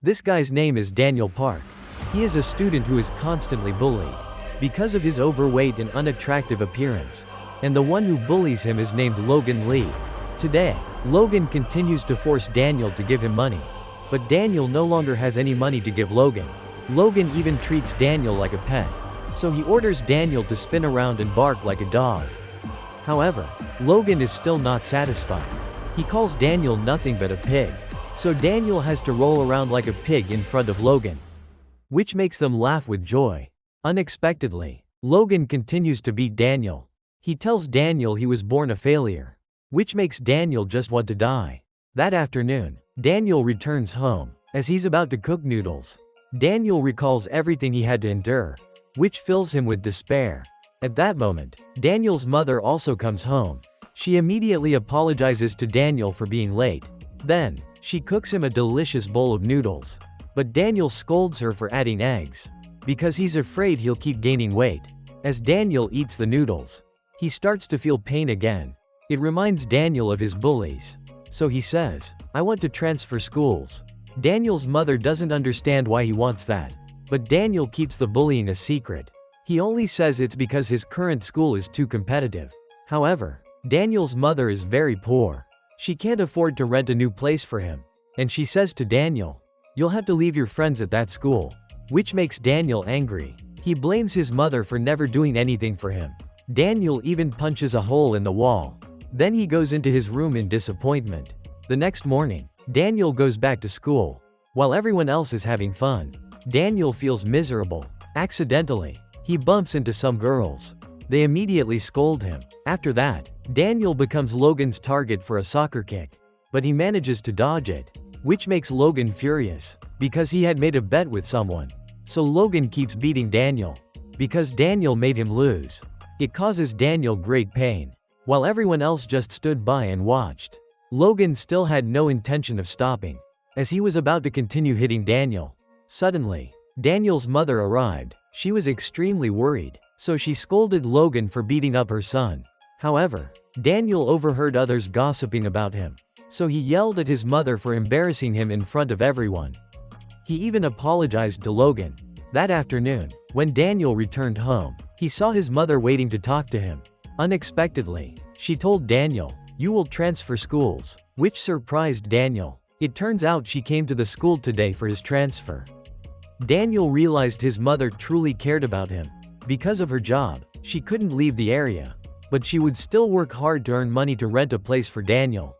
This guy's name is Daniel Park. He is a student who is constantly bullied because of his overweight and unattractive appearance. And the one who bullies him is named Logan Lee. Today, Logan continues to force Daniel to give him money. But Daniel no longer has any money to give Logan. Logan even treats Daniel like a pet. So he orders Daniel to spin around and bark like a dog. However, Logan is still not satisfied. He calls Daniel nothing but a pig. So Daniel has to roll around like a pig in front of Logan, which makes them laugh with joy. Unexpectedly, Logan continues to beat Daniel. He tells Daniel he was born a failure, which makes Daniel just want to die. That afternoon, Daniel returns home. As he's about to cook noodles, Daniel recalls everything he had to endure, which fills him with despair. At that moment, Daniel's mother also comes home. She immediately apologizes to Daniel for being late. Then, she cooks him a delicious bowl of noodles. But Daniel scolds her for adding eggs, because he's afraid he'll keep gaining weight. As Daniel eats the noodles, he starts to feel pain again. It reminds Daniel of his bullies. So he says, "I want to transfer schools." Daniel's mother doesn't understand why he wants that. But Daniel keeps the bullying a secret. He only says it's because his current school is too competitive. However, Daniel's mother is very poor. She can't afford to rent a new place for him. And she says to Daniel, "You'll have to leave your friends at that school," which makes Daniel angry. He blames his mother for never doing anything for him. Daniel even punches a hole in the wall. Then he goes into his room in disappointment. The next morning, Daniel goes back to school. While everyone else is having fun, Daniel feels miserable. Accidentally, he bumps into some girls. They immediately scold him. After that, Daniel becomes Logan's target for a soccer kick. But he manages to dodge it, which makes Logan furious, because he had made a bet with someone. So Logan keeps beating Daniel, because Daniel made him lose. It causes Daniel great pain. While everyone else just stood by and watched, Logan still had no intention of stopping. As he was about to continue hitting Daniel, suddenly, Daniel's mother arrived. She was extremely worried, so she scolded Logan for beating up her son. However, Daniel overheard others gossiping about him, so he yelled at his mother for embarrassing him in front of everyone. He even apologized to Logan. That afternoon, when Daniel returned home, he saw his mother waiting to talk to him. Unexpectedly, she told Daniel, "You will transfer schools," which surprised Daniel. It turns out she came to the school today for his transfer. Daniel realized his mother truly cared about him. Because of her job, she couldn't leave the area, but she would still work hard to earn money to rent a place for Daniel,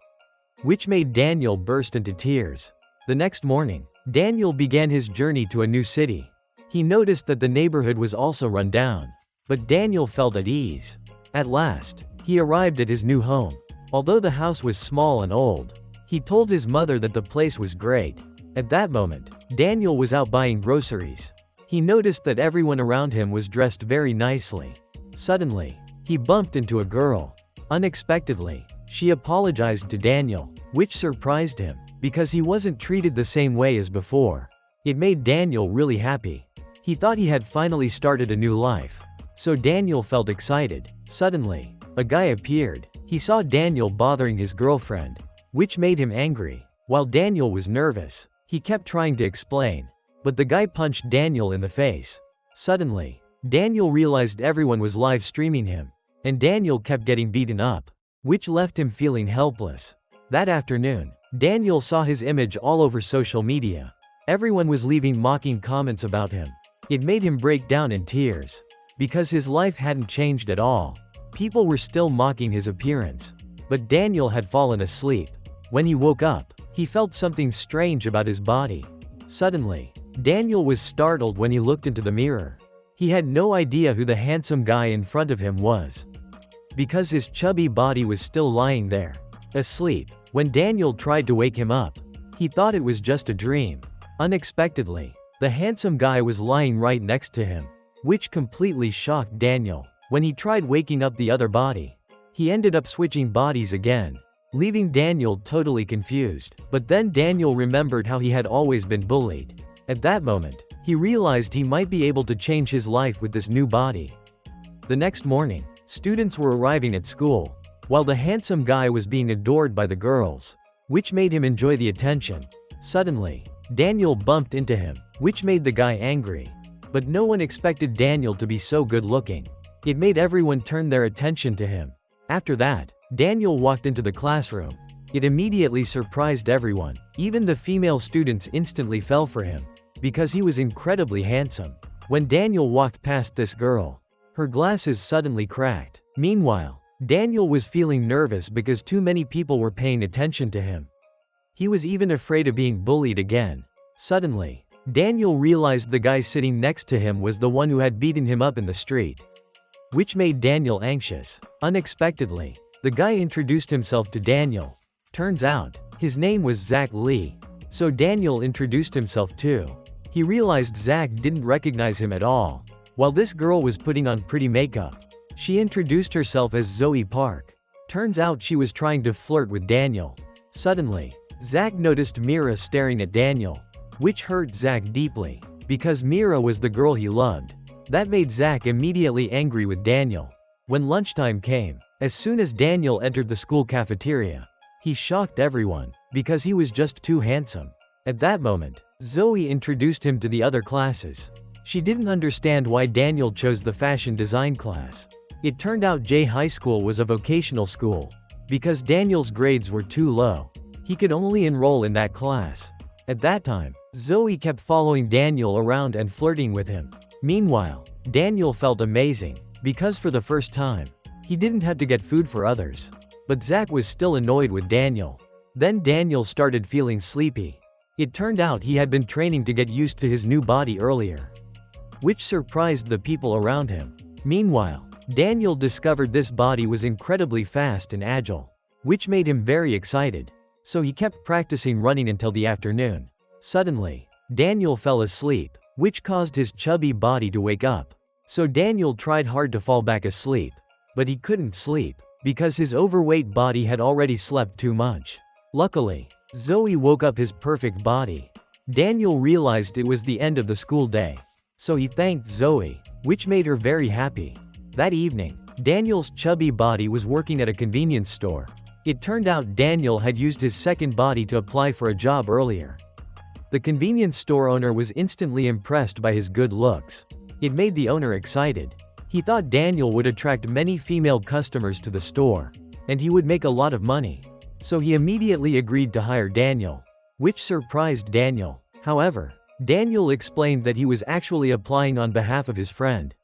which made Daniel burst into tears. The next morning, Daniel began his journey to a new city. He noticed that the neighborhood was also run down, but Daniel felt at ease. At last, he arrived at his new home. Although the house was small and old, he told his mother that the place was great. At that moment, Daniel was out buying groceries. He noticed that everyone around him was dressed very nicely. Suddenly, he bumped into a girl. Unexpectedly, she apologized to Daniel, which surprised him, because he wasn't treated the same way as before. It made Daniel really happy. He thought he had finally started a new life. So Daniel felt excited. Suddenly, a guy appeared. He saw Daniel bothering his girlfriend, which made him angry. While Daniel was nervous, he kept trying to explain, but the guy punched Daniel in the face. Suddenly, Daniel realized everyone was live streaming him, and Daniel kept getting beaten up, which left him feeling helpless. That afternoon, Daniel saw his image all over social media. Everyone was leaving mocking comments about him. It made him break down in tears, because his life hadn't changed at all. People were still mocking his appearance, but Daniel had fallen asleep. When he woke up, he felt something strange about his body. Suddenly, Daniel was startled when he looked into the mirror. He had no idea who the handsome guy in front of him was, because his chubby body was still lying there, asleep. When Daniel tried to wake him up, he thought it was just a dream. Unexpectedly, the handsome guy was lying right next to him, which completely shocked Daniel. When he tried waking up the other body, he ended up switching bodies again, leaving Daniel totally confused. But then Daniel remembered how he had always been bullied. At that moment, he realized he might be able to change his life with this new body. The next morning, students were arriving at school, while the handsome guy was being adored by the girls, which made him enjoy the attention. Suddenly, Daniel bumped into him, which made the guy angry. But no one expected Daniel to be so good looking. It made everyone turn their attention to him. After that, Daniel walked into the classroom. It immediately surprised everyone. Even the female students instantly fell for him, because he was incredibly handsome. When Daniel walked past this girl, her glasses suddenly cracked. Meanwhile, Daniel was feeling nervous because too many people were paying attention to him. He was even afraid of being bullied again. Suddenly, Daniel realized the guy sitting next to him was the one who had beaten him up in the street, which made Daniel anxious. Unexpectedly, the guy introduced himself to Daniel. Turns out, his name was Zach Lee. So Daniel introduced himself too. He realized Zach didn't recognize him at all. While this girl was putting on pretty makeup, she introduced herself as Zoe Park. Turns out she was trying to flirt with Daniel. Suddenly, Zach noticed Mira staring at Daniel, which hurt Zach deeply, because Mira was the girl he loved. That made Zach immediately angry with Daniel. When lunchtime came, as soon as Daniel entered the school cafeteria, he shocked everyone, because he was just too handsome. At that moment, Zoe introduced him to the other classes. She didn't understand why Daniel chose the fashion design class. It turned out J High School was a vocational school. Because Daniel's grades were too low, he could only enroll in that class. At that time, Zoe kept following Daniel around and flirting with him. Meanwhile, Daniel felt amazing, because for the first time, he didn't have to get food for others. But Zach was still annoyed with Daniel. Then Daniel started feeling sleepy. It turned out he had been training to get used to his new body earlier, which surprised the people around him. Meanwhile, Daniel discovered this body was incredibly fast and agile, which made him very excited. So he kept practicing running until the afternoon. Suddenly, Daniel fell asleep, which caused his chubby body to wake up. So Daniel tried hard to fall back asleep, but he couldn't sleep, because his overweight body had already slept too much. Luckily, Zoe woke up his perfect body. Daniel realized it was the end of the school day. So he thanked Zoe, which made her very happy. That evening, Daniel's chubby body was working at a convenience store. It turned out Daniel had used his second body to apply for a job earlier. The convenience store owner was instantly impressed by his good looks. It made the owner excited. He thought Daniel would attract many female customers to the store, and he would make a lot of money. So he immediately agreed to hire Daniel, which surprised Daniel. However, Daniel explained that he was actually applying on behalf of his friend.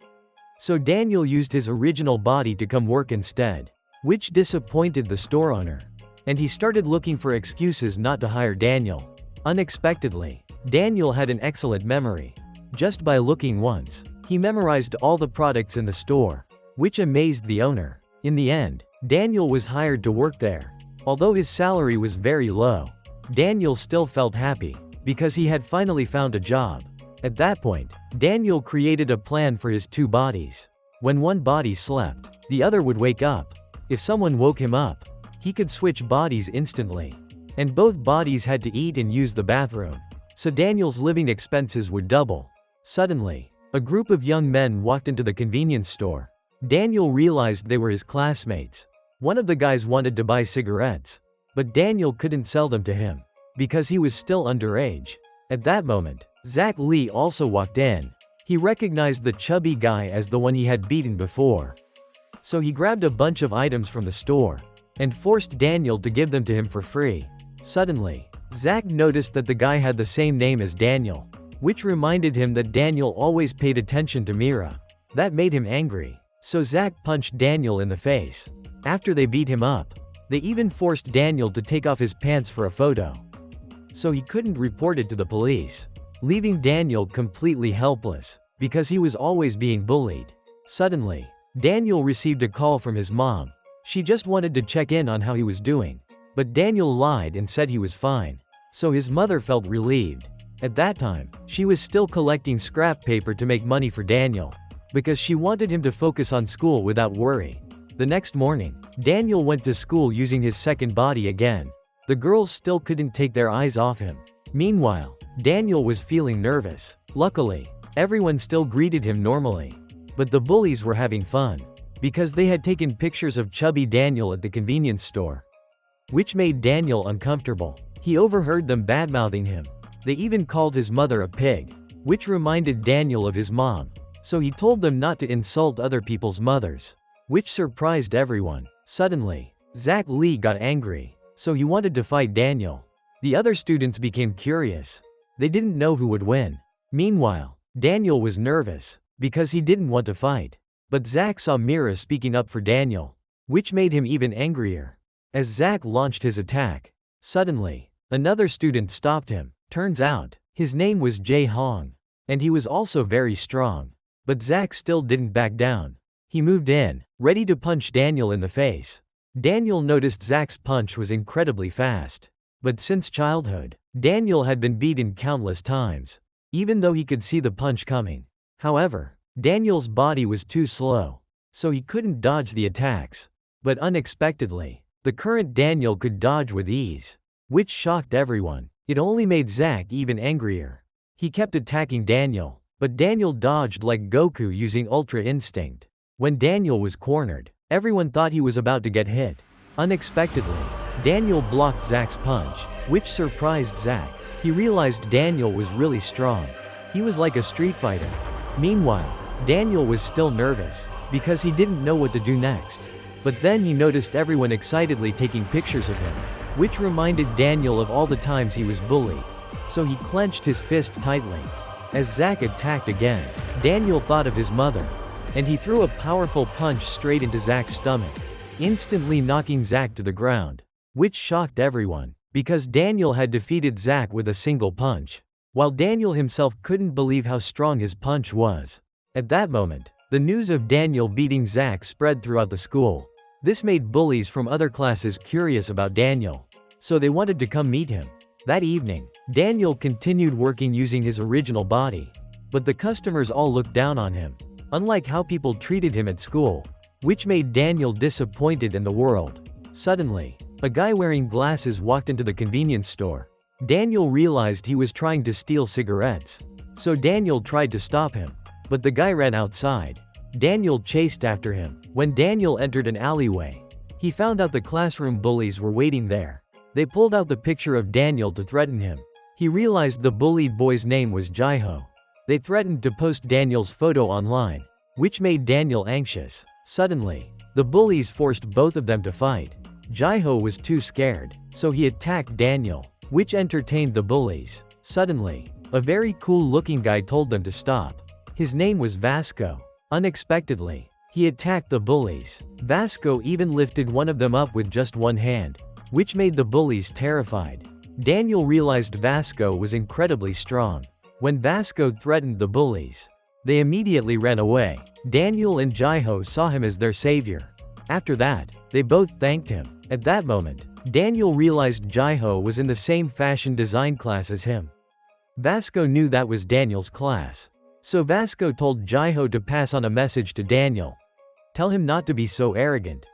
So Daniel used his original body to come work instead, which disappointed the store owner, and he started looking for excuses not to hire Daniel. Unexpectedly, Daniel had an excellent memory. Just by looking once, he memorized all the products in the store, which amazed the owner. In the end, Daniel was hired to work there. Although his salary was very low, Daniel still felt happy, because he had finally found a job. At that point, Daniel created a plan for his two bodies. When one body slept, the other would wake up. If someone woke him up, he could switch bodies instantly. And both bodies had to eat and use the bathroom. So Daniel's living expenses would double. Suddenly, a group of young men walked into the convenience store. Daniel realized they were his classmates. One of the guys wanted to buy cigarettes, but Daniel couldn't sell them to him, because he was still underage. At that moment, Zach Lee also walked in. He recognized the chubby guy as the one he had beaten before. So he grabbed a bunch of items from the store, and forced Daniel to give them to him for free. Suddenly, Zach noticed that the guy had the same name as Daniel, which reminded him that Daniel always paid attention to Mira. That made him angry, so Zach punched Daniel in the face. After they beat him up, they even forced Daniel to take off his pants for a photo. So he couldn't report it to the police, leaving Daniel completely helpless, because he was always being bullied. Suddenly, Daniel received a call from his mom. She just wanted to check in on how he was doing, but Daniel lied and said he was fine. So his mother felt relieved. At that time, she was still collecting scrap paper to make money for Daniel, because she wanted him to focus on school without worry. The next morning, Daniel went to school using his second body again. The girls still couldn't take their eyes off him. Meanwhile, Daniel was feeling nervous. Luckily, everyone still greeted him normally. But the bullies were having fun, because they had taken pictures of chubby Daniel at the convenience store, which made Daniel uncomfortable. He overheard them badmouthing him. They even called his mother a pig, which reminded Daniel of his mom. So he told them not to insult other people's mothers, which surprised everyone. Suddenly, Zach Lee got angry, so he wanted to fight Daniel. The other students became curious. They didn't know who would win. Meanwhile, Daniel was nervous, because he didn't want to fight. But Zach saw Mira speaking up for Daniel, which made him even angrier. As Zach launched his attack, suddenly, another student stopped him. Turns out, his name was Jae Hong, and he was also very strong. But Zach still didn't back down. He moved in, ready to punch Daniel in the face. Daniel noticed Zach's punch was incredibly fast. But since childhood, Daniel had been beaten countless times, even though he could see the punch coming. However, Daniel's body was too slow, so he couldn't dodge the attacks. But unexpectedly, the current Daniel could dodge with ease, which shocked everyone. It only made Zach even angrier. He kept attacking Daniel, but Daniel dodged like Goku using Ultra Instinct. When Daniel was cornered, everyone thought he was about to get hit. Unexpectedly, Daniel blocked Zach's punch, which surprised Zach. He realized Daniel was really strong. He was like a street fighter. Meanwhile, Daniel was still nervous, because he didn't know what to do next. But then he noticed everyone excitedly taking pictures of him, which reminded Daniel of all the times he was bullied. So he clenched his fist tightly. As Zach attacked again, Daniel thought of his mother, and he threw a powerful punch straight into Zach's stomach, instantly knocking Zach to the ground, which shocked everyone, because Daniel had defeated Zach with a single punch, while Daniel himself couldn't believe how strong his punch was. At that moment, the news of Daniel beating Zach spread throughout the school. This made bullies from other classes curious about Daniel, so they wanted to come meet him. That evening, Daniel continued working using his original body, but the customers all looked down on him, unlike how people treated him at school, which made Daniel disappointed in the world. Suddenly, a guy wearing glasses walked into the convenience store. Daniel realized he was trying to steal cigarettes, so Daniel tried to stop him, but the guy ran outside. Daniel chased after him. When Daniel entered an alleyway, he found out the classroom bullies were waiting there. They pulled out the picture of Daniel to threaten him. He realized the bullied boy's name was Jaiho. They threatened to post Daniel's photo online, which made Daniel anxious. Suddenly, the bullies forced both of them to fight. Jaiho was too scared, so he attacked Daniel, which entertained the bullies. Suddenly, a very cool-looking guy told them to stop. His name was Vasco. Unexpectedly, he attacked the bullies. Vasco even lifted one of them up with just one hand, which made the bullies terrified. Daniel realized Vasco was incredibly strong. When Vasco threatened the bullies, they immediately ran away. Daniel and Jaiho saw him as their savior. After that, they both thanked him. At that moment, Daniel realized Jaiho was in the same fashion design class as him. Vasco knew that was Daniel's class. So Vasco told Jaiho to pass on a message to Daniel. Tell him not to be so arrogant.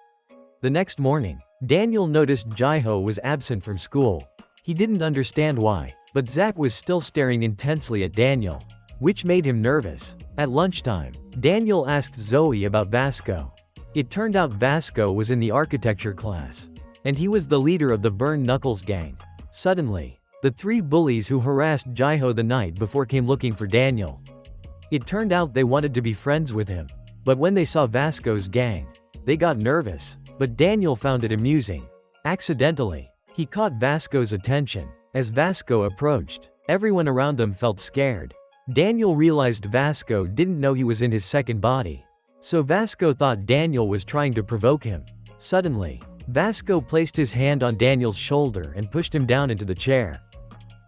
The next morning, Daniel noticed Jaiho was absent from school. He didn't understand why, but Zach was still staring intensely at Daniel, which made him nervous. At lunchtime, Daniel asked Zoe about Vasco. It turned out Vasco was in the architecture class, and he was the leader of the Burn Knuckles gang. Suddenly, the three bullies who harassed Jaiho the night before came looking for Daniel. It turned out they wanted to be friends with him, but when they saw Vasco's gang, they got nervous, but Daniel found it amusing. Accidentally, he caught Vasco's attention. As Vasco approached, everyone around them felt scared. Daniel realized Vasco didn't know he was in his second body, so Vasco thought Daniel was trying to provoke him. Suddenly, Vasco placed his hand on Daniel's shoulder and pushed him down into the chair,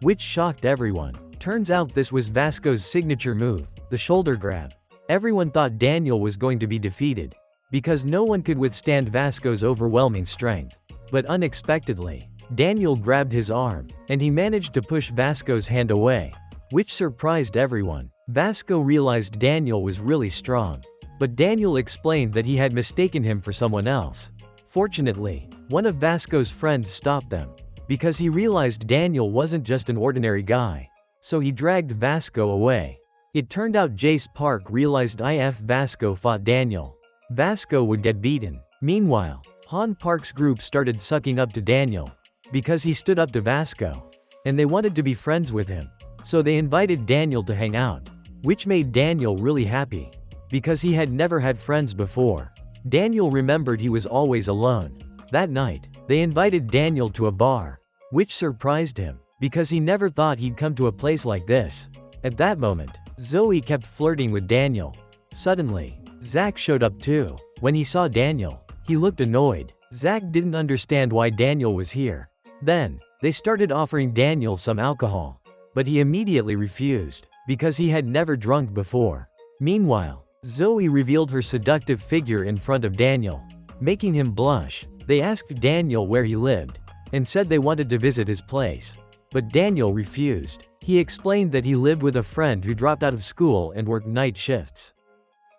which shocked everyone. Turns out this was Vasco's signature move, the shoulder grab. Everyone thought Daniel was going to be defeated, because no one could withstand Vasco's overwhelming strength. But unexpectedly, Daniel grabbed his arm, and he managed to push Vasco's hand away, which surprised everyone. Vasco realized Daniel was really strong, but Daniel explained that he had mistaken him for someone else. Fortunately, one of Vasco's friends stopped them, because he realized Daniel wasn't just an ordinary guy, so he dragged Vasco away. It turned out Jace Park realized if Vasco fought Daniel, Vasco would get beaten. Meanwhile, Han Park's group started sucking up to Daniel, because he stood up to Vasco, and they wanted to be friends with him. So they invited Daniel to hang out, which made Daniel really happy, because he had never had friends before. Daniel remembered he was always alone. That night, they invited Daniel to a bar, which surprised him, because he never thought he'd come to a place like this. At that moment, Zoe kept flirting with Daniel. Suddenly, Zach showed up too. When he saw Daniel, he looked annoyed. Zach didn't understand why Daniel was here. Then, they started offering Daniel some alcohol, but he immediately refused, because he had never drunk before. Meanwhile, Zoe revealed her seductive figure in front of Daniel, making him blush. They asked Daniel where he lived, and said they wanted to visit his place. But Daniel refused. He explained that he lived with a friend who dropped out of school and worked night shifts.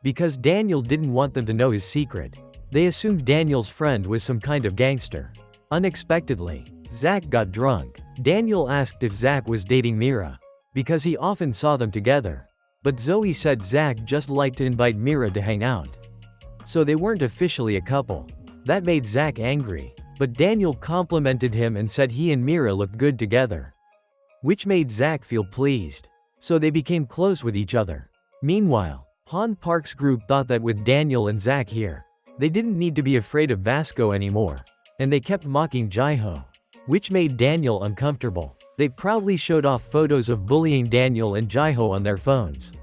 Because Daniel didn't want them to know his secret, they assumed Daniel's friend was some kind of gangster. Unexpectedly, Zach got drunk. Daniel asked if Zach was dating Mira, because he often saw them together. But Zoe said Zach just liked to invite Mira to hang out. So they weren't officially a couple. That made Zach angry, but Daniel complimented him and said he and Mira looked good together, which made Zach feel pleased. So they became close with each other. Meanwhile, Han Park's group thought that with Daniel and Zach here, they didn't need to be afraid of Vasco anymore, and they kept mocking Jaiho, which made Daniel uncomfortable. They proudly showed off photos of bullying Daniel and Jaiho on their phones.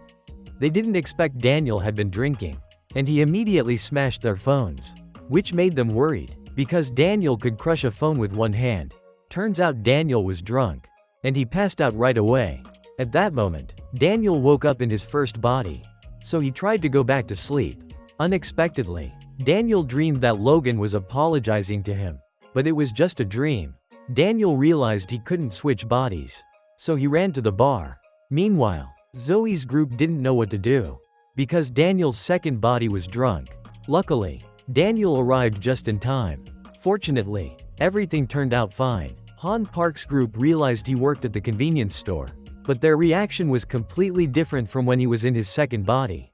They didn't expect Daniel had been drinking, and he immediately smashed their phones, which made them worried, because Daniel could crush a phone with one hand. Turns out Daniel was drunk, and he passed out right away. At that moment, Daniel woke up in his first body, so he tried to go back to sleep. Unexpectedly, Daniel dreamed that Logan was apologizing to him, but it was just a dream. Daniel realized he couldn't switch bodies, so he ran to the bar. Meanwhile, Zoe's group didn't know what to do, because Daniel's second body was drunk. Luckily, Daniel arrived just in time. Fortunately, everything turned out fine. Han Park's group realized he worked at the convenience store, but their reaction was completely different from when he was in his second body.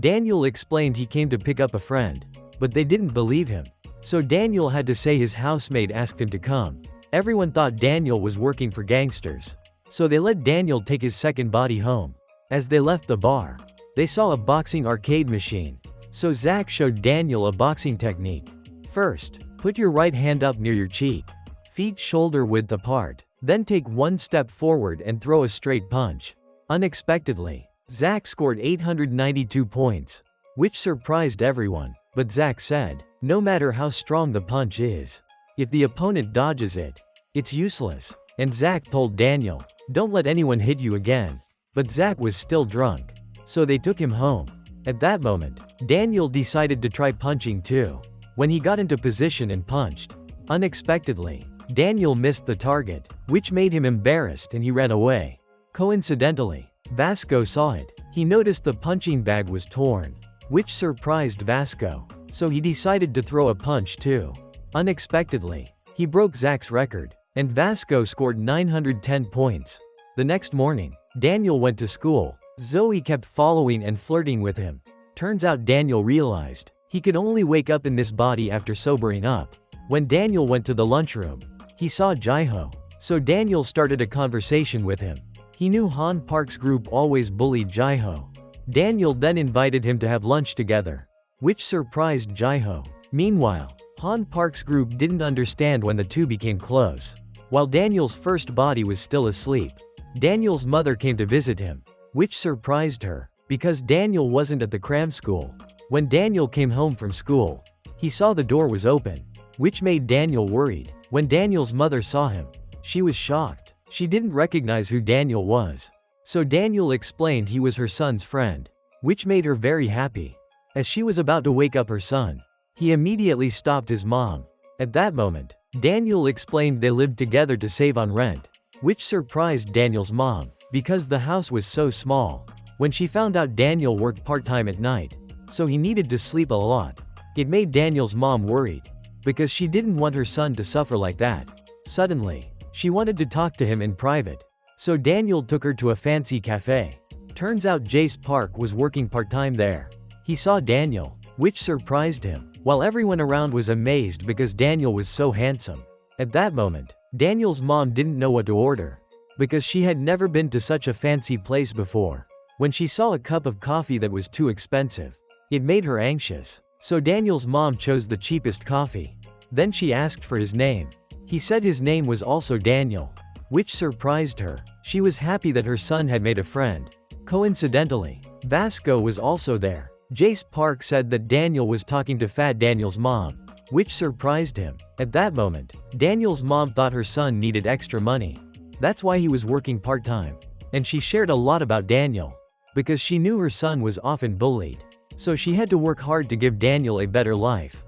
Daniel explained he came to pick up a friend, but they didn't believe him. So Daniel had to say his housemate asked him to come. Everyone thought Daniel was working for gangsters, so they let Daniel take his second body home. As they left the bar, they saw a boxing arcade machine, so Zach showed Daniel a boxing technique. First, put your right hand up near your cheek, feet shoulder width apart, then take one step forward and throw a straight punch. Unexpectedly, Zach scored 892 points, which surprised everyone, but Zach said, no matter how strong the punch is, if the opponent dodges it, it's useless. And Zach told Daniel, don't let anyone hit you again. But Zach was still drunk, so they took him home. At that moment, Daniel decided to try punching too. When he got into position and punched, unexpectedly, Daniel missed the target, which made him embarrassed and he ran away. Coincidentally, Vasco saw it. He noticed the punching bag was torn, which surprised Vasco, so he decided to throw a punch too. Unexpectedly, he broke Zach's record, and Vasco scored 910 points. The next morning, Daniel went to school. Zoe kept following and flirting with him. Turns out Daniel realized he could only wake up in this body after sobering up. When Daniel went to the lunchroom, he saw Jaiho, so Daniel started a conversation with him. He knew Han Park's group always bullied Jaiho. Daniel then invited him to have lunch together, which surprised Jaiho. Meanwhile, Han Park's group didn't understand when the two became close. While Daniel's first body was still asleep, Daniel's mother came to visit him, which surprised her, because Daniel wasn't at the cram school. When Daniel came home from school, he saw the door was open, which made Daniel worried. When Daniel's mother saw him, she was shocked. She didn't recognize who Daniel was. So Daniel explained he was her son's friend, which made her very happy. As she was about to wake up her son, he immediately stopped his mom. At that moment, Daniel explained they lived together to save on rent, which surprised Daniel's mom, because the house was so small. When she found out Daniel worked part-time at night, so he needed to sleep a lot, it made Daniel's mom worried, because she didn't want her son to suffer like that. Suddenly, she wanted to talk to him in private, so Daniel took her to a fancy cafe. Turns out Jace Park was working part-time there. He saw Daniel, which surprised him, while everyone around was amazed because Daniel was so handsome. At that moment, Daniel's mom didn't know what to order, because she had never been to such a fancy place before. When she saw a cup of coffee that was too expensive, it made her anxious. So Daniel's mom chose the cheapest coffee. Then she asked for his name. He said his name was also Daniel, which surprised her. She was happy that her son had made a friend. Coincidentally, Vasco was also there. Jace Park said that Daniel was talking to Fat Daniel's mom, which surprised him. At that moment, Daniel's mom thought her son needed extra money. That's why he was working part-time. And she shared a lot about Daniel, because she knew her son was often bullied. So she had to work hard to give Daniel a better life,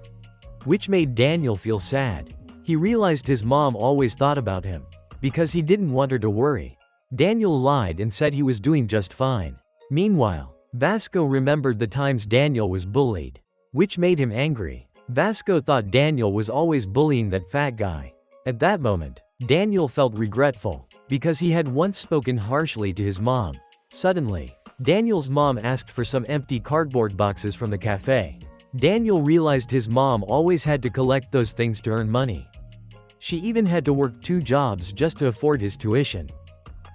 which made Daniel feel sad. He realized his mom always thought about him, because he didn't want her to worry. Daniel lied and said he was doing just fine. Meanwhile, Vasco remembered the times Daniel was bullied, which made him angry. Vasco thought Daniel was always bullying that fat guy. At that moment, Daniel felt regretful, because he had once spoken harshly to his mom. Suddenly, Daniel's mom asked for some empty cardboard boxes from the cafe. Daniel realized his mom always had to collect those things to earn money. She even had to work 2 jobs just to afford his tuition.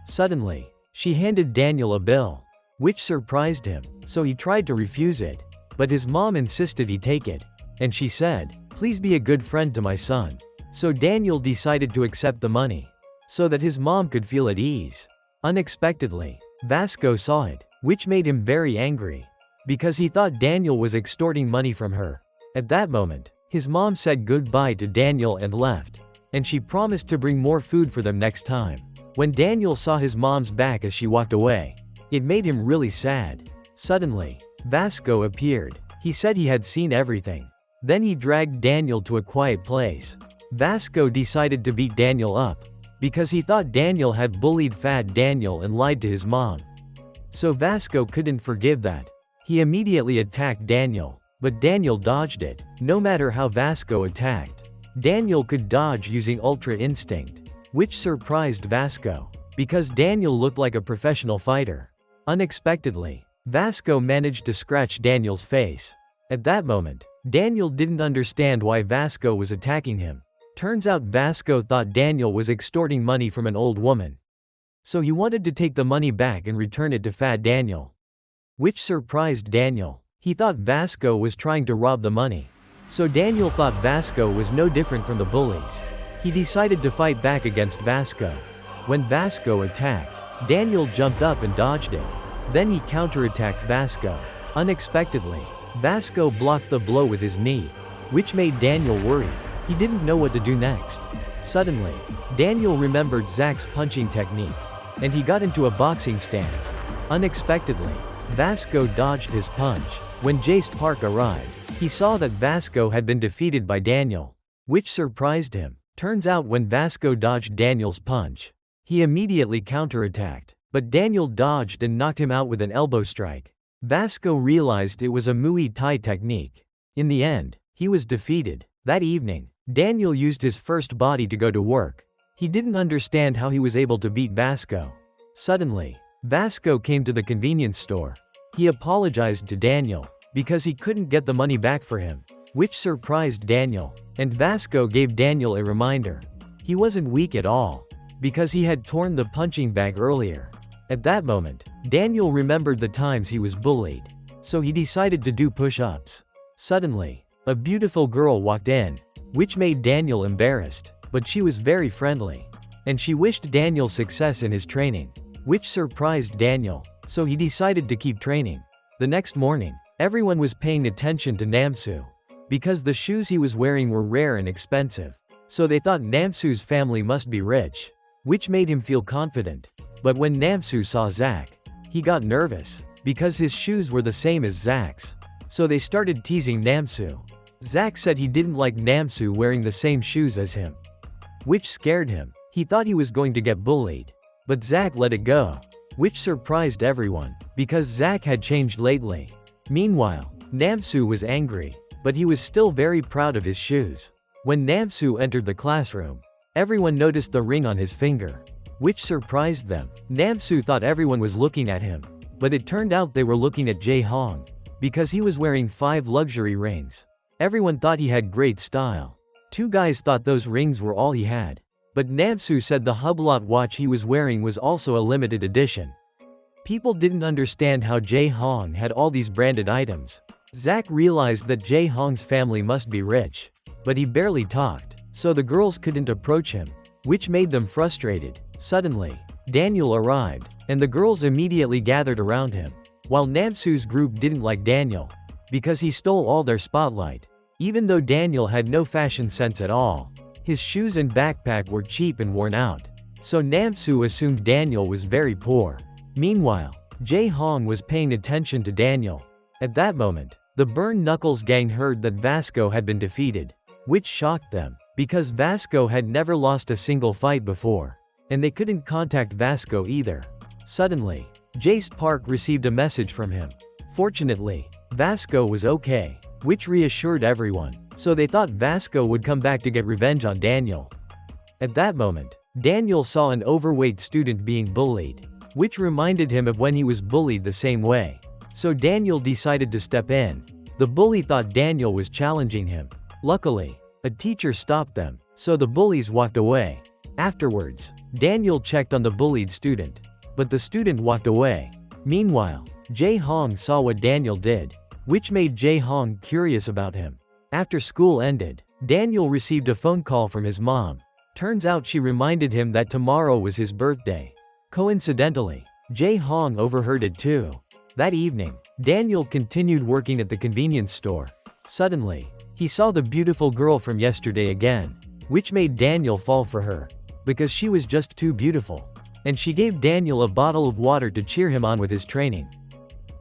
Suddenly, she handed Daniel a bill, which surprised him, so he tried to refuse it. But his mom insisted he take it, and she said, "Please be a good friend to my son." So Daniel decided to accept the money, so that his mom could feel at ease. Unexpectedly, Vasco saw it, which made him very angry, because he thought Daniel was extorting money from her. At that moment, his mom said goodbye to Daniel and left, and she promised to bring more food for them next time. When Daniel saw his mom's back as she walked away, it made him really sad. Suddenly, Vasco appeared. He said he had seen everything. Then he dragged Daniel to a quiet place. Vasco decided to beat Daniel up, because he thought Daniel had bullied Fat Daniel and lied to his mom. So Vasco couldn't forgive that. He immediately attacked Daniel, but Daniel dodged it. No matter how Vasco attacked, Daniel could dodge using Ultra Instinct, which surprised Vasco, because Daniel looked like a professional fighter. Unexpectedly, Vasco managed to scratch Daniel's face. At that moment, Daniel didn't understand why Vasco was attacking him. Turns out Vasco thought Daniel was extorting money from an old woman. So he wanted to take the money back and return it to Fat Daniel, which surprised Daniel. He thought Vasco was trying to rob the money. So Daniel thought Vasco was no different from the bullies. He decided to fight back against Vasco. When Vasco attacked, Daniel jumped up and dodged it. Then he counterattacked Vasco. Unexpectedly, Vasco blocked the blow with his knee, which made Daniel worried. He didn't know what to do next. Suddenly, Daniel remembered Zach's punching technique, and he got into a boxing stance. Unexpectedly, Vasco dodged his punch. When Jace Park arrived, he saw that Vasco had been defeated by Daniel, which surprised him. Turns out when Vasco dodged Daniel's punch, he immediately counterattacked, but Daniel dodged and knocked him out with an elbow strike. Vasco realized it was a Muay Thai technique. In the end, he was defeated. That evening, Daniel used his first body to go to work. He didn't understand how he was able to beat Vasco. Suddenly, Vasco came to the convenience store. He apologized to Daniel, because he couldn't get the money back for him, which surprised Daniel. And Vasco gave Daniel a reminder. He wasn't weak at all, because he had torn the punching bag earlier. At that moment, Daniel remembered the times he was bullied, so he decided to do push-ups. Suddenly, a beautiful girl walked in, which made Daniel embarrassed, but she was very friendly, and she wished Daniel success in his training, which surprised Daniel, so he decided to keep training. The next morning, everyone was paying attention to Namsu, because the shoes he was wearing were rare and expensive, so they thought Namsu's family must be rich, which made him feel confident. But when Namsu saw Zach, he got nervous, because his shoes were the same as Zach's, so they started teasing Namsu. Zach said he didn't like Namsu wearing the same shoes as him, which scared him. He thought he was going to get bullied, but Zach let it go, which surprised everyone, because Zach had changed lately. Meanwhile, Namsu was angry, but he was still very proud of his shoes. When Namsu entered the classroom, everyone noticed the ring on his finger, which surprised them. Namsu thought everyone was looking at him, but it turned out they were looking at Jae Hong, because he was wearing 5 luxury rings. Everyone thought he had great style. 2 guys thought those rings were all he had. But Namsu said the hublot watch he was wearing was also a limited edition. People didn't understand how Jae Hong had all these branded items. Zach realized that Jae Hong's family must be rich. But he barely talked, so the girls couldn't approach him, which made them frustrated. Suddenly, Daniel arrived, and the girls immediately gathered around him. While Namsu's group didn't like Daniel, because he stole all their spotlight. Even though Daniel had no fashion sense at all, his shoes and backpack were cheap and worn out. So Namsu assumed Daniel was very poor. Meanwhile, Jae Hong was paying attention to Daniel. At that moment, the Burn Knuckles gang heard that Vasco had been defeated, which shocked them, because Vasco had never lost a single fight before. And they couldn't contact Vasco either. Suddenly, Jace Park received a message from him. Fortunately, Vasco was okay, which reassured everyone, so they thought Vasco would come back to get revenge on Daniel. At that moment, Daniel saw an overweight student being bullied, which reminded him of when he was bullied the same way. So Daniel decided to step in. The bully thought Daniel was challenging him. Luckily, a teacher stopped them, so the bullies walked away. Afterwards, Daniel checked on the bullied student, but the student walked away. Meanwhile, Jae Hong saw what Daniel did, which made Jae Hong curious about him. After school ended, Daniel received a phone call from his mom. Turns out she reminded him that tomorrow was his birthday. Coincidentally, Jae Hong overheard it too. That evening, Daniel continued working at the convenience store. Suddenly, he saw the beautiful girl from yesterday again, which made Daniel fall for her, because she was just too beautiful. And she gave Daniel a bottle of water to cheer him on with his training.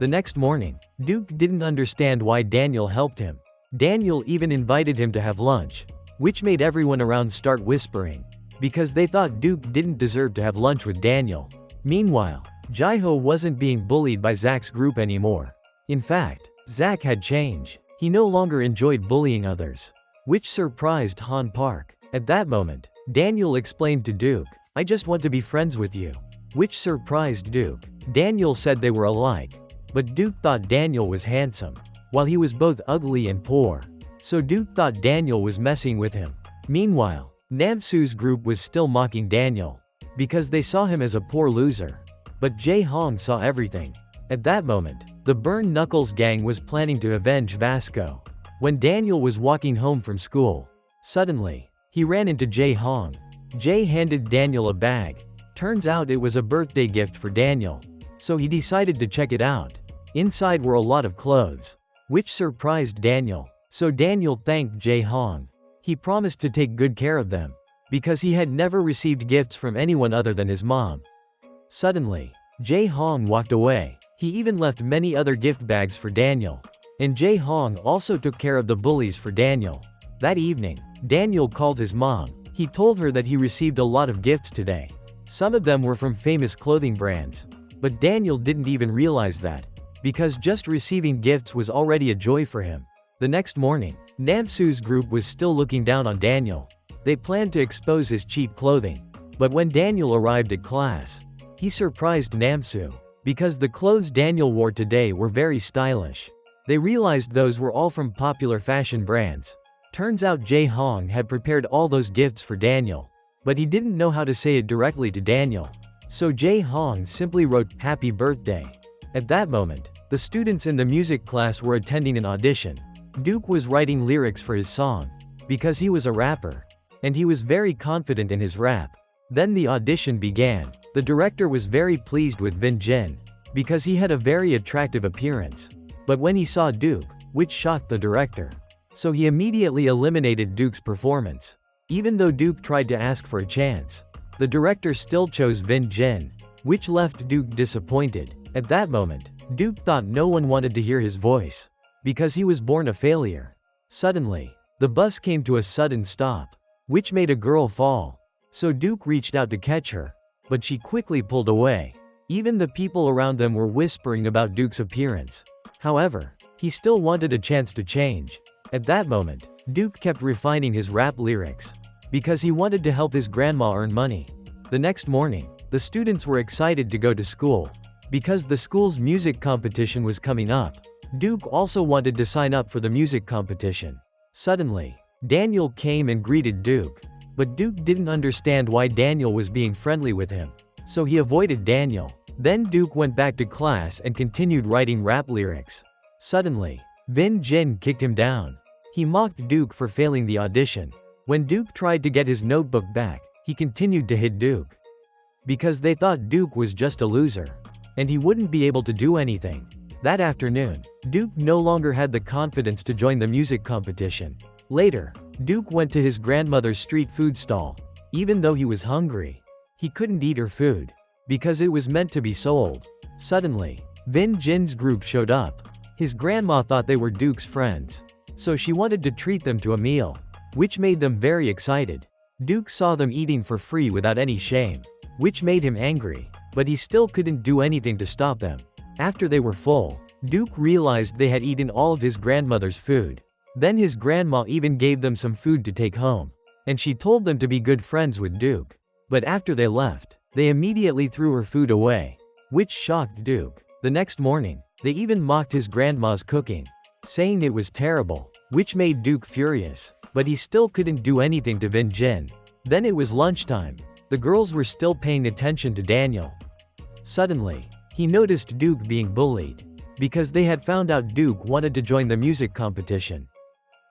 The next morning, Duke didn't understand why Daniel helped him. Daniel even invited him to have lunch, which made everyone around start whispering, because they thought Duke didn't deserve to have lunch with Daniel. Meanwhile, Jaiho wasn't being bullied by Zach's group anymore. In fact, Zach had changed. He no longer enjoyed bullying others, which surprised Han Park. At that moment, Daniel explained to Duke, "I just want to be friends with you," which surprised Duke. Daniel said they were alike, but Duke thought Daniel was handsome, while he was both ugly and poor. So Duke thought Daniel was messing with him. Meanwhile, Namsu's group was still mocking Daniel, because they saw him as a poor loser. But Jae Hong saw everything. At that moment, the Burn Knuckles gang was planning to avenge Vasco. When Daniel was walking home from school, suddenly, he ran into Jae Hong. Jae handed Daniel a bag. Turns out it was a birthday gift for Daniel. So he decided to check it out. Inside were a lot of clothes, which surprised Daniel. So Daniel thanked Jae Hong. He promised to take good care of them, because he had never received gifts from anyone other than his mom. Suddenly, Jae Hong walked away. He even left many other gift bags for Daniel. And Jae Hong also took care of the bullies for Daniel. That evening, Daniel called his mom. He told her that he received a lot of gifts today. Some of them were from famous clothing brands. But Daniel didn't even realize that, because just receiving gifts was already a joy for him. The next morning, Namsu's group was still looking down on Daniel. They planned to expose his cheap clothing. But when Daniel arrived at class, he surprised Namsu, because the clothes Daniel wore today were very stylish. They realized those were all from popular fashion brands. Turns out Jae Hong had prepared all those gifts for Daniel, but he didn't know how to say it directly to Daniel. So Jae Hong simply wrote, "Happy birthday." At that moment, the students in the music class were attending an audition. Duke was writing lyrics for his song, because he was a rapper, and he was very confident in his rap. Then the audition began. The director was very pleased with Vin Jin, because he had a very attractive appearance. But when he saw Duke, which shocked the director, so he immediately eliminated Duke's performance. Even though Duke tried to ask for a chance, the director still chose Vin Jin, which left Duke disappointed. At that moment, Duke thought no one wanted to hear his voice, because he was born a failure. Suddenly, the bus came to a sudden stop, which made a girl fall. So Duke reached out to catch her, but she quickly pulled away. Even the people around them were whispering about Duke's appearance. However, he still wanted a chance to change. At that moment, Duke kept refining his rap lyrics, because he wanted to help his grandma earn money. The next morning, the students were excited to go to school, because the school's music competition was coming up. Duke also wanted to sign up for the music competition. Suddenly, Daniel came and greeted Duke. But Duke didn't understand why Daniel was being friendly with him, so he avoided Daniel. Then Duke went back to class and continued writing rap lyrics. Suddenly, Vin Jin kicked him down. He mocked Duke for failing the audition. When Duke tried to get his notebook back, he continued to hit Duke. Because they thought Duke was just a loser, and he wouldn't be able to do anything. That afternoon, Duke no longer had the confidence to join the music competition. Later, Duke went to his grandmother's street food stall. Even though he was hungry, he couldn't eat her food, because it was meant to be sold. Suddenly, Vin Jin's group showed up. His grandma thought they were Duke's friends, so she wanted to treat them to a meal, which made them very excited. Duke saw them eating for free without any shame, which made him angry, but he still couldn't do anything to stop them. After they were full, Duke realized they had eaten all of his grandmother's food. Then his grandma even gave them some food to take home, and she told them to be good friends with Duke. But after they left, they immediately threw her food away, which shocked Duke. The next morning, they even mocked his grandma's cooking, saying it was terrible, which made Duke furious, but he still couldn't do anything to Vin Jin. Then it was lunchtime. The girls were still paying attention to Daniel. Suddenly, he noticed Duke being bullied, because they had found out Duke wanted to join the music competition.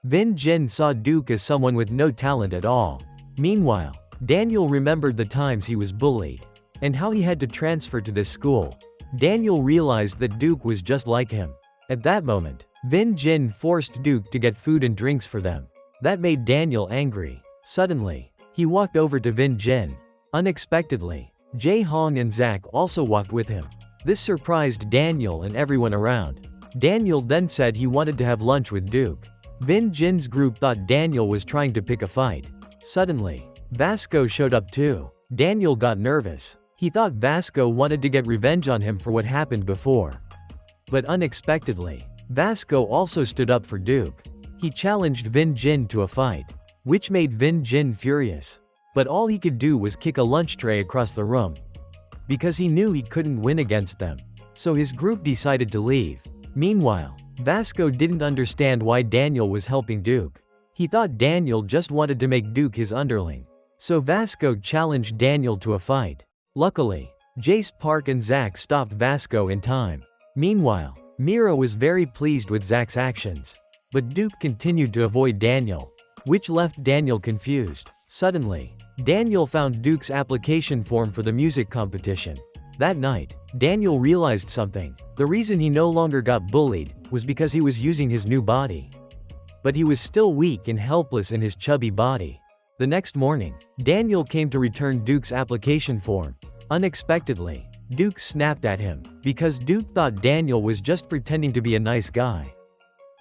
Vin Jin saw Duke as someone with no talent at all. Meanwhile, Daniel remembered the times he was bullied, and how he had to transfer to this school. Daniel realized that Duke was just like him. At that moment, Vin Jin forced Duke to get food and drinks for them. That made Daniel angry. Suddenly, he walked over to Vin Jin. Unexpectedly, Jae Hong and Zach also walked with him. This surprised Daniel and everyone around. Daniel then said he wanted to have lunch with Duke. Vin Jin's group thought Daniel was trying to pick a fight. Suddenly, Vasco showed up too. Daniel got nervous. He thought Vasco wanted to get revenge on him for what happened before. But unexpectedly, Vasco also stood up for Duke. He challenged Vin Jin to a fight, which made Vin Jin furious. But all he could do was kick a lunch tray across the room, because he knew he couldn't win against them. So his group decided to leave. Meanwhile, Vasco didn't understand why Daniel was helping Duke. He thought Daniel just wanted to make Duke his underling. So Vasco challenged Daniel to a fight. Luckily, Jace Park and Zach stopped Vasco in time. Meanwhile, Mira was very pleased with Zach's actions. But Duke continued to avoid Daniel, which left Daniel confused. Suddenly, Daniel found Duke's application form for the music competition. That night, Daniel realized something. The reason he no longer got bullied was because he was using his new body. But he was still weak and helpless in his chubby body. The next morning, Daniel came to return Duke's application form. Unexpectedly, Duke snapped at him, because Duke thought Daniel was just pretending to be a nice guy.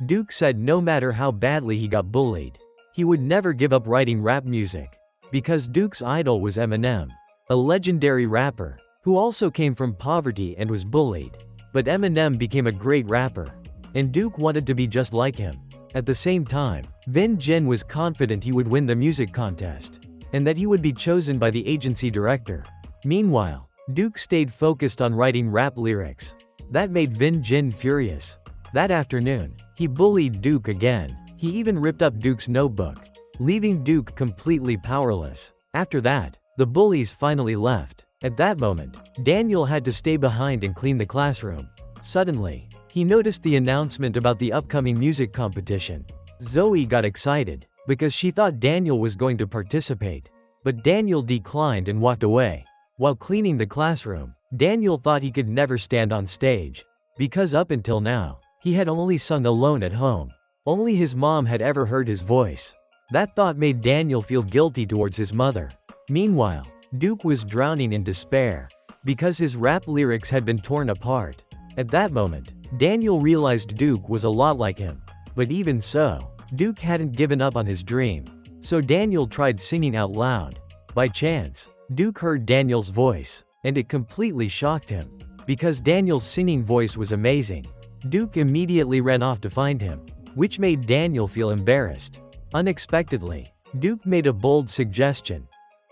Duke said no matter how badly he got bullied, he would never give up writing rap music. Because Duke's idol was Eminem, a legendary rapper, who also came from poverty and was bullied. But Eminem became a great rapper, and Duke wanted to be just like him. At the same time, Vin Jin was confident he would win the music contest, and that he would be chosen by the agency director. Meanwhile, Duke stayed focused on writing rap lyrics. That made Vin Jin furious. That afternoon, he bullied Duke again. He even ripped up Duke's notebook, leaving Duke completely powerless. After that, the bullies finally left. At that moment, Daniel had to stay behind and clean the classroom. Suddenly, he noticed the announcement about the upcoming music competition. Zoe got excited, because she thought Daniel was going to participate. But Daniel declined and walked away. While cleaning the classroom, Daniel thought he could never stand on stage, because up until now, he had only sung alone at home. Only his mom had ever heard his voice. That thought made Daniel feel guilty towards his mother. Meanwhile, Duke was drowning in despair, because his rap lyrics had been torn apart. At that moment, Daniel realized Duke was a lot like him. But even so, Duke hadn't given up on his dream. So Daniel tried singing out loud. By chance, Duke heard Daniel's voice, and it completely shocked him. Because Daniel's singing voice was amazing, Duke immediately ran off to find him, which made Daniel feel embarrassed. Unexpectedly, Duke made a bold suggestion.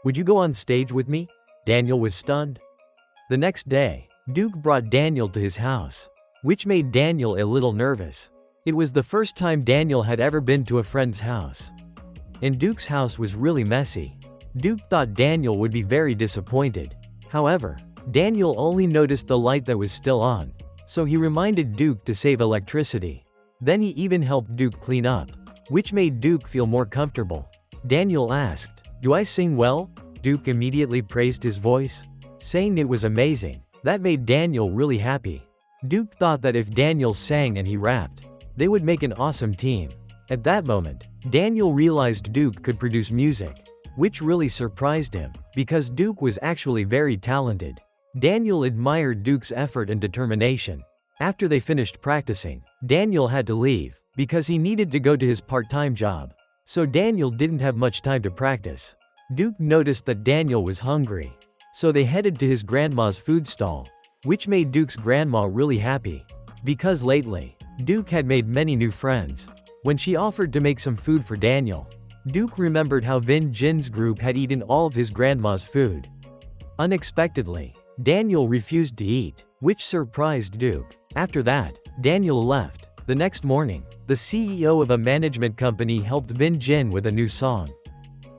"Would you go on stage with me?" Daniel was stunned. The next day, Duke brought Daniel to his house, which made Daniel a little nervous. It was the first time Daniel had ever been to a friend's house. And Duke's house was really messy. Duke thought Daniel would be very disappointed. However, Daniel only noticed the light that was still on, so he reminded Duke to save electricity. Then he even helped Duke clean up, which made Duke feel more comfortable. Daniel asked, "Do I sing well?" Duke immediately praised his voice, saying it was amazing. That made Daniel really happy. Duke thought that if Daniel sang and he rapped, they would make an awesome team. At that moment, Daniel realized Duke could produce music, which really surprised him, because Duke was actually very talented. Daniel admired Duke's effort and determination. After they finished practicing, Daniel had to leave, because he needed to go to his part-time job. So Daniel didn't have much time to practice. Duke noticed that Daniel was hungry, so they headed to his grandma's food stall, which made Duke's grandma really happy, because lately, Duke had made many new friends. When she offered to make some food for Daniel, Duke remembered how Vin Jin's group had eaten all of his grandma's food. Unexpectedly, Daniel refused to eat, which surprised Duke. After that, Daniel left. The next morning, the CEO of a management company helped Vin Jin with a new song.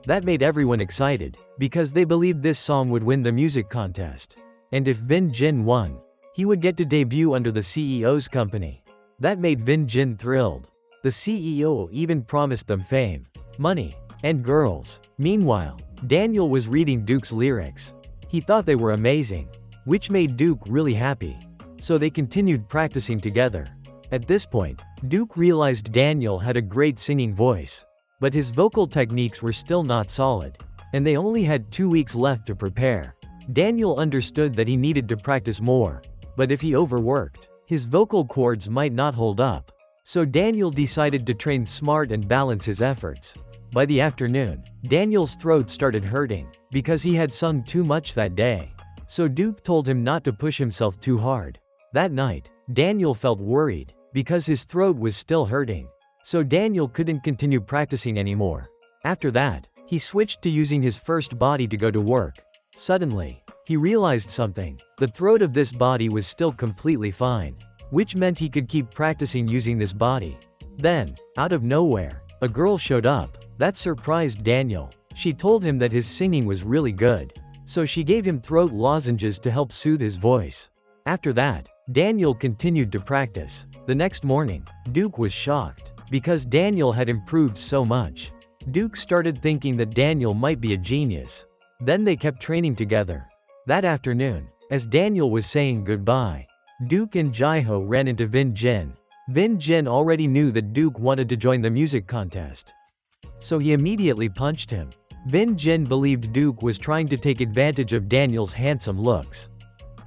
That made everyone excited, because they believed this song would win the music contest. And if Vin Jin won, he would get to debut under the CEO's company. That made Vin Jin thrilled. The CEO even promised them fame, money, and girls. Meanwhile, Daniel was reading Duke's lyrics. He thought they were amazing, which made Duke really happy. So they continued practicing together. At this point, Duke realized Daniel had a great singing voice, but his vocal techniques were still not solid, and they only had 2 weeks left to prepare. Daniel understood that he needed to practice more, but if he overworked, his vocal cords might not hold up. So Daniel decided to train smart and balance his efforts. By the afternoon, Daniel's throat started hurting, because he had sung too much that day. So Duke told him not to push himself too hard. That night, Daniel felt worried, because his throat was still hurting. So Daniel couldn't continue practicing anymore. After that, he switched to using his first body to go to work. Suddenly, he realized something. The throat of this body was still completely fine, which meant he could keep practicing using this body. Then, out of nowhere, a girl showed up. That surprised Daniel. She told him that his singing was really good, so she gave him throat lozenges to help soothe his voice. After that, Daniel continued to practice. The next morning, Duke was shocked, because Daniel had improved so much. Duke started thinking that Daniel might be a genius. Then they kept training together. That afternoon, as Daniel was saying goodbye, Duke and Jaiho ran into Vin Jin. Vin Jin already knew that Duke wanted to join the music contest, so he immediately punched him. Vin Jin believed Duke was trying to take advantage of Daniel's handsome looks.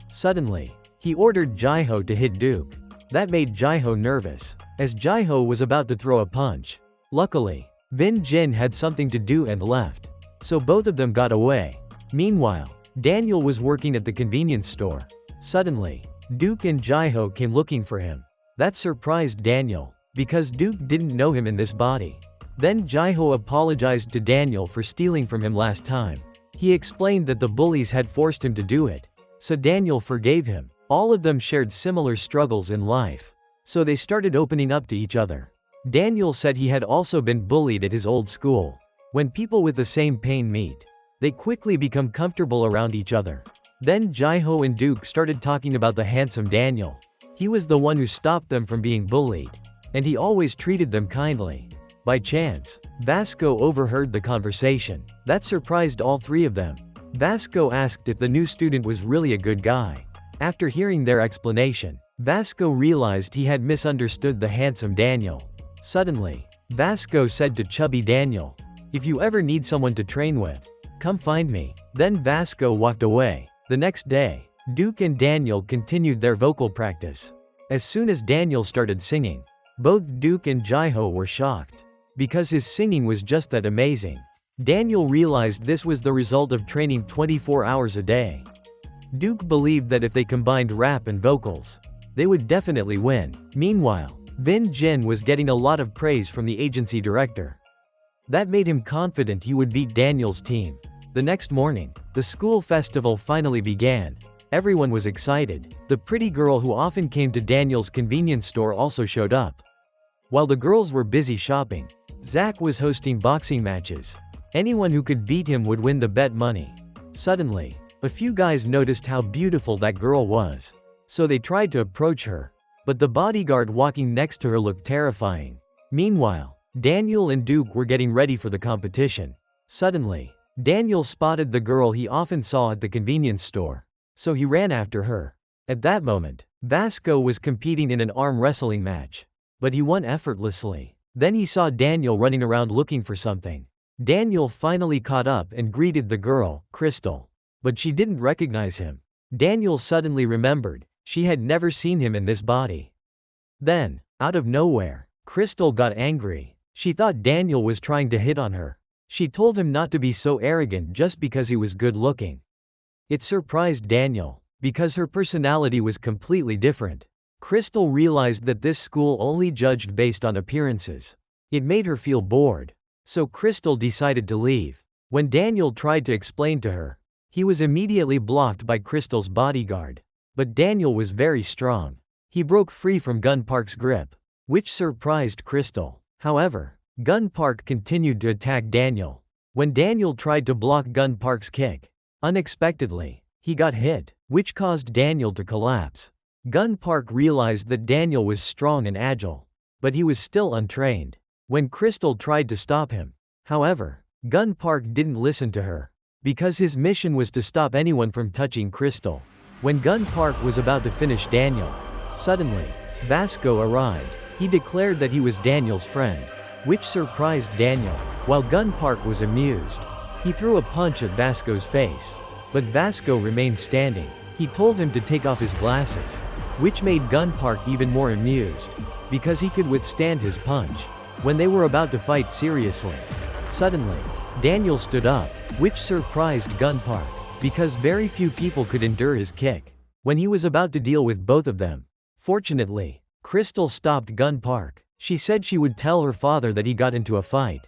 Suddenly, he ordered Jaiho to hit Duke. That made Jaiho nervous, as Jaiho was about to throw a punch. Luckily, Vin Jin had something to do and left, so both of them got away. Meanwhile, Daniel was working at the convenience store. Suddenly, Duke and Jaiho came looking for him. That surprised Daniel, because Duke didn't know him in this body. Then Jaiho apologized to Daniel for stealing from him last time. He explained that the bullies had forced him to do it, so Daniel forgave him. All of them shared similar struggles in life, so they started opening up to each other. Daniel said he had also been bullied at his old school. When people with the same pain meet, they quickly become comfortable around each other. Then Jaiho and Duke started talking about the handsome Daniel. He was the one who stopped them from being bullied, and he always treated them kindly. By chance, Vasco overheard the conversation. That surprised all three of them. Vasco asked if the new student was really a good guy. After hearing their explanation, Vasco realized he had misunderstood the handsome Daniel. Suddenly, Vasco said to chubby Daniel, "If you ever need someone to train with, come find me." Then Vasco walked away. The next day, Duke and Daniel continued their vocal practice. As soon as Daniel started singing, both Duke and Jaiho were shocked, because his singing was just that amazing. Daniel realized this was the result of training 24 hours a day. Duke believed that if they combined rap and vocals, they would definitely win. Meanwhile, Vin Jin was getting a lot of praise from the agency director. That made him confident he would beat Daniel's team. The next morning, the school festival finally began. Everyone was excited. The pretty girl who often came to Daniel's convenience store also showed up. While the girls were busy shopping, Zach was hosting boxing matches. Anyone who could beat him would win the bet money. Suddenly, a few guys noticed how beautiful that girl was. So they tried to approach her. But the bodyguard walking next to her looked terrifying. Meanwhile, Daniel and Duke were getting ready for the competition. Suddenly, Daniel spotted the girl he often saw at the convenience store. So he ran after her. At that moment, Vasco was competing in an arm wrestling match. But he won effortlessly. Then he saw Daniel running around looking for something. Daniel finally caught up and greeted the girl, Crystal. But she didn't recognize him. Daniel suddenly remembered, she had never seen him in this body. Then, out of nowhere, Crystal got angry. She thought Daniel was trying to hit on her. She told him not to be so arrogant just because he was good looking. It surprised Daniel, because her personality was completely different. Crystal realized that this school only judged based on appearances. It made her feel bored. So Crystal decided to leave. When Daniel tried to explain to her, he was immediately blocked by Crystal's bodyguard. But Daniel was very strong. He broke free from Gun Park's grip, which surprised Crystal. However, Gun Park continued to attack Daniel. When Daniel tried to block Gun Park's kick, unexpectedly, he got hit, which caused Daniel to collapse. Gun Park realized that Daniel was strong and agile, but he was still untrained. When Crystal tried to stop him, however, Gun Park didn't listen to her, because his mission was to stop anyone from touching Crystal. When Gun Park was about to finish Daniel, suddenly, Vasco arrived. He declared that he was Daniel's friend, which surprised Daniel. While Gun Park was amused, he threw a punch at Vasco's face. But Vasco remained standing. He told him to take off his glasses, which made Gun Park even more amused, because he could withstand his punch. When they were about to fight seriously, suddenly, Daniel stood up, which surprised Gun Park, because very few people could endure his kick. When he was about to deal with both of them, fortunately, Crystal stopped Gun Park. She said she would tell her father that he got into a fight.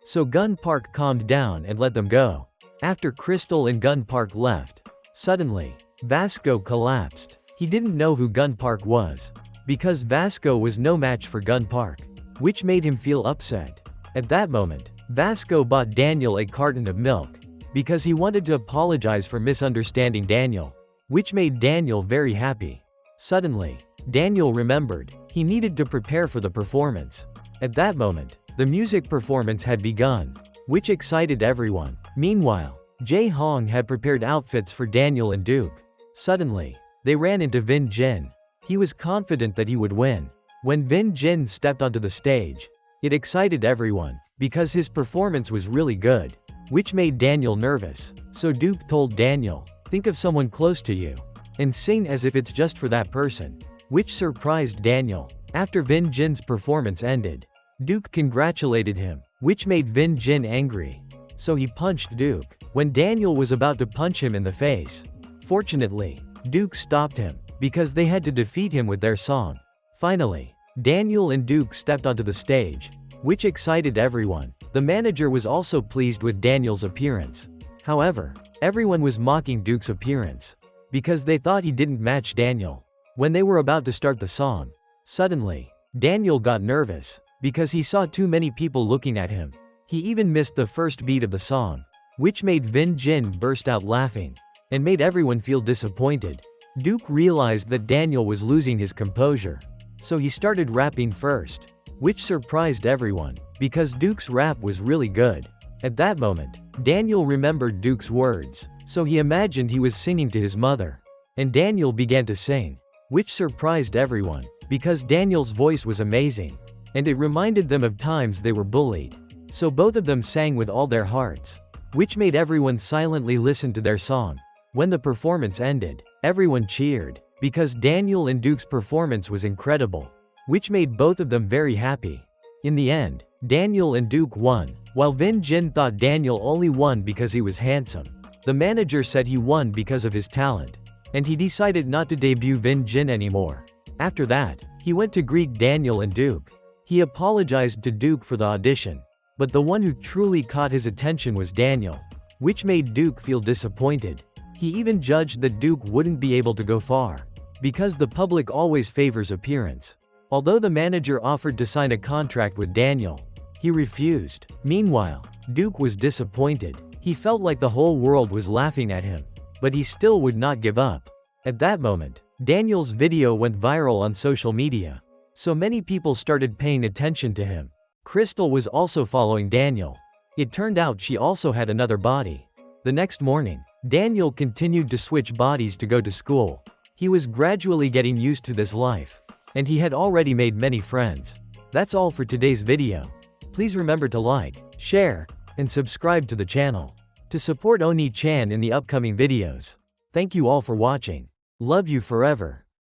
So Gun Park calmed down and let them go. After Crystal and Gun Park left, suddenly, Vasco collapsed. He didn't know who Gun Park was, because Vasco was no match for Gun Park, which made him feel upset. At that moment, Vasco bought Daniel a carton of milk, because he wanted to apologize for misunderstanding Daniel, which made Daniel very happy. Suddenly, Daniel remembered, he needed to prepare for the performance. At that moment, the music performance had begun, which excited everyone. Meanwhile, Jae Hong had prepared outfits for Daniel and Duke. Suddenly, they ran into Vin Jin. He was confident that he would win. When Vin Jin stepped onto the stage, it excited everyone, because his performance was really good, which made Daniel nervous. So Duke told Daniel, think of someone close to you, and sing as if it's just for that person, which surprised Daniel. After Vin Jin's performance ended, Duke congratulated him, which made Vin Jin angry. So he punched Duke. When Daniel was about to punch him in the face, fortunately, Duke stopped him, because they had to defeat him with their song. Finally, Daniel and Duke stepped onto the stage, which excited everyone. The manager was also pleased with Daniel's appearance. However, everyone was mocking Duke's appearance, because they thought he didn't match Daniel. When they were about to start the song, suddenly, Daniel got nervous, because he saw too many people looking at him. He even missed the first beat of the song, which made Vin Jin burst out laughing, and made everyone feel disappointed. Duke realized that Daniel was losing his composure, so he started rapping first, which surprised everyone, because Duke's rap was really good. At that moment, Daniel remembered Duke's words, so he imagined he was singing to his mother. And Daniel began to sing, which surprised everyone, because Daniel's voice was amazing, and it reminded them of times they were bullied. So both of them sang with all their hearts, which made everyone silently listen to their song. When the performance ended, everyone cheered, because Daniel and Duke's performance was incredible, which made both of them very happy. In the end, Daniel and Duke won, while Vin Jin thought Daniel only won because he was handsome. The manager said he won because of his talent, and he decided not to debut Vin Jin anymore. After that, he went to greet Daniel and Duke. He apologized to Duke for the audition, but the one who truly caught his attention was Daniel, which made Duke feel disappointed. He even judged that Duke wouldn't be able to go far, because the public always favors appearance. Although the manager offered to sign a contract with Daniel, he refused. Meanwhile, Duke was disappointed. He felt like the whole world was laughing at him. But he still would not give up. At that moment, Daniel's video went viral on social media. So many people started paying attention to him. Crystal was also following Daniel. It turned out she also had another body. The next morning, Daniel continued to switch bodies to go to school. He was gradually getting used to this life. And he had already made many friends. That's all for today's video. Please remember to like, share, and subscribe to the channel to support Oni-chan in the upcoming videos. Thank you all for watching. Love you forever.